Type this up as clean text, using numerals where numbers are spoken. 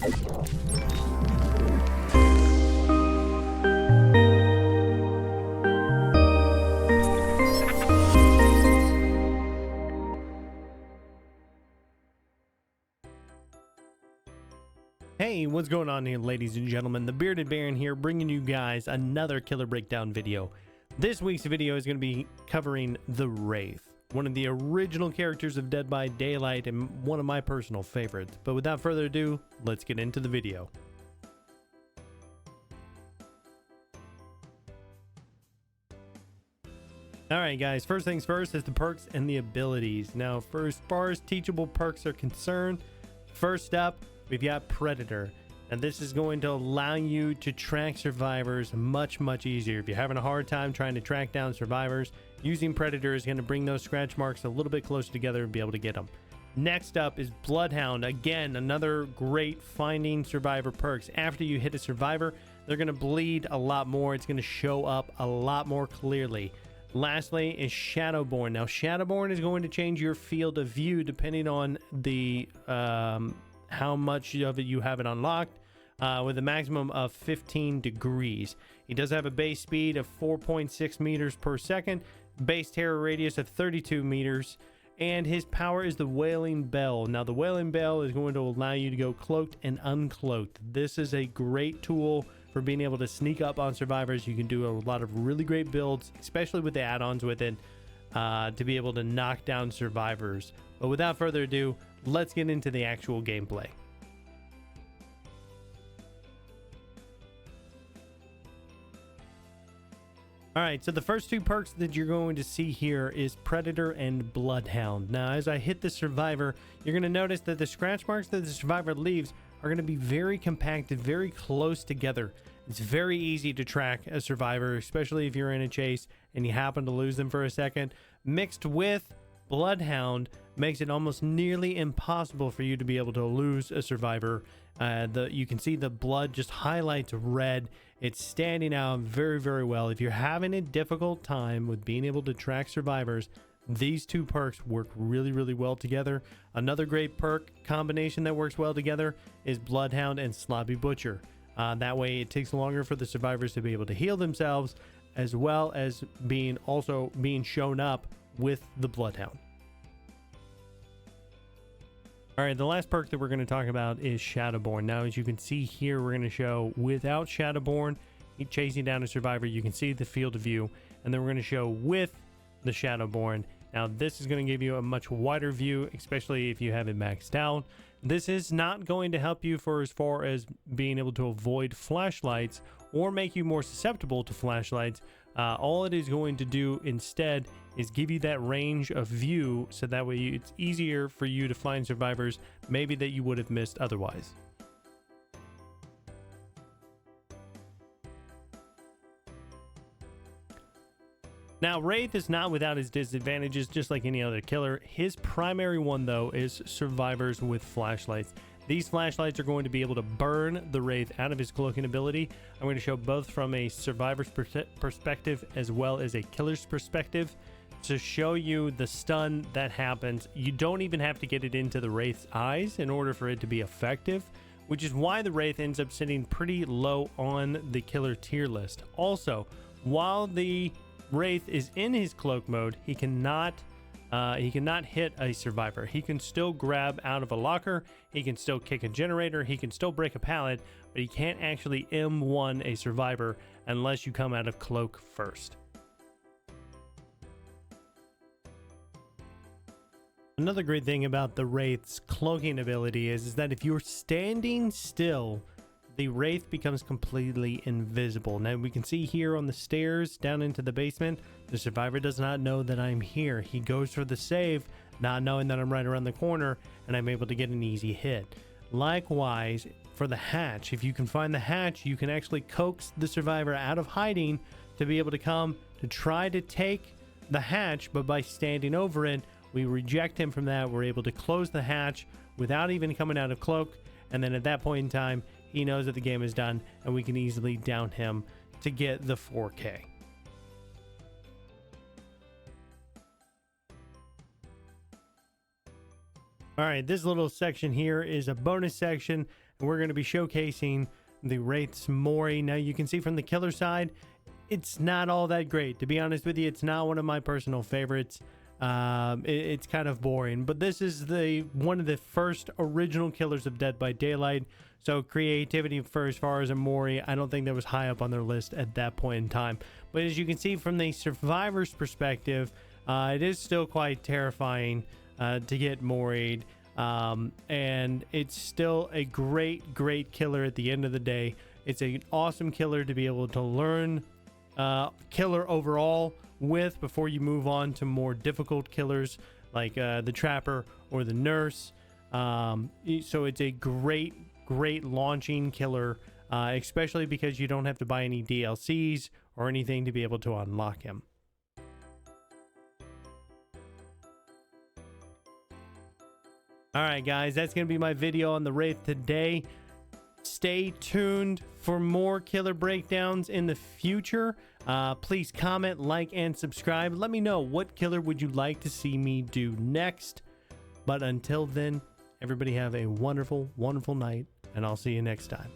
Hey, what's going on here, ladies and gentlemen? The Bearded Baron here, bringing you guys another killer breakdown video. This week's video is going to be covering the Wraith, one of the original characters of Dead by Daylight and one of my personal favorites. But without further ado, let's get into the video. Alright guys, first things first is the perks and the abilities. Now, for as far as teachable perks are concerned, first up, we've got Predator, and this is going to allow you to track survivors much easier. If you're having a hard time trying to track down survivors, using Predator is going to bring those scratch marks a little bit closer together and be able to get them. Next up is Bloodhound. Again, another great finding survivor perks. After you hit a survivor, they're going to bleed a lot more. It's going to show up a lot more clearly. Lastly is Shadowborne. Now, Shadowborne is going to change your field of view depending on the how much of it you have it unlocked, with a maximum of 15 degrees. He does have a base speed of 4.6 meters per second, base terror radius of 32 meters, and his power is the Wailing Bell. Now, the Wailing Bell is going to allow you to go cloaked and uncloaked. This is a great tool for being able to sneak up on survivors. You can do a lot of really great builds, especially with the add-ons with it, to be able to knock down survivors. But without further ado, let's get into the actual gameplay. Alright, so the first two perks that you're going to see here is Predator and Bloodhound. Now, as I hit the survivor, you're going to notice that the scratch marks that the survivor leaves are going to be very compacted, very close together. It's very easy to track a survivor, especially if you're in a chase and you happen to lose them for a second. Mixed with Bloodhound makes it almost nearly impossible for you to be able to lose a survivor. You can see the blood just highlights red. It's standing out very well. If you're having a difficult time with being able to track survivors, these two perks work really well together. Another great perk combination that works well together is Bloodhound and Sloppy Butcher. That way it takes longer for the survivors to be able to heal themselves, as well as being shown up with the Bloodhound. Alright, the last perk that we're going to talk about is Shadowborne. Now, as you can see here, we're going to show without Shadowborne, chasing down a survivor. You can see the field of view, and then we're going to show with the Shadowborne. Now, this is going to give you a much wider view, especially if you have it maxed out. This is not going to help you for as far as being able to avoid flashlights or make you more susceptible to flashlights. All it is going to do instead is give you that range of view, so that way it's easier for you to find survivors maybe that you would have missed otherwise. Now, Wraith is not without his disadvantages, just like any other killer. His primary one, though, is survivors with flashlights. These flashlights are going to be able to burn the Wraith out of his cloaking ability. I'm going to show both from a survivor's perspective as well as a killer's perspective to show you the stun that happens. You don't even have to get it into the Wraith's eyes in order for it to be effective, which is why the Wraith ends up sitting pretty low on the killer tier list. Also, while the Wraith is in his cloak mode, he cannot hit a survivor. He can still grab out of a locker, he can still kick a generator, he can still break a pallet, but he can't actually M1 a survivor unless you come out of cloak first. Another great thing about the Wraith's cloaking ability is that if you're standing still, the Wraith becomes completely invisible. Now, we can see here on the stairs down into the basement, the survivor does not know that I'm here. He goes for the save, not knowing that I'm right around the corner, and I'm able to get an easy hit. Likewise, for the hatch, if you can find the hatch, you can actually coax the survivor out of hiding to be able to come to try to take the hatch, but by standing over it, we reject him from that. We're able to close the hatch without even coming out of cloak, and then at that point in time, he knows that the game is done, and we can easily down him to get the 4K. All right, this little section here is a bonus section we're going to be showcasing the Wraith's Mori. Now you can see from the killer side, it's not all that great. To be honest with you, it's not one of my personal favorites. It's kind of boring, but this is one of the first original killers of Dead by Daylight. So creativity for as far as a Mori, I don't think that was high up on their list at that point in time. But as you can see from the survivor's perspective, it is still quite terrifying to get Mori'd. And it's still a great killer at the end of the day. It's an awesome killer to be able to learn killer overall with before you move on to more difficult killers like the Trapper or the Nurse. So it's a great launching killer, especially because you don't have to buy any DLCs or anything to be able to unlock him. Alright guys, that's going to be my video on the Wraith today. Stay tuned for more killer breakdowns in the future. Please comment, like, and subscribe. Let me know, what killer would you like to see me do next? But until then, everybody have a wonderful night, and I'll see you next time.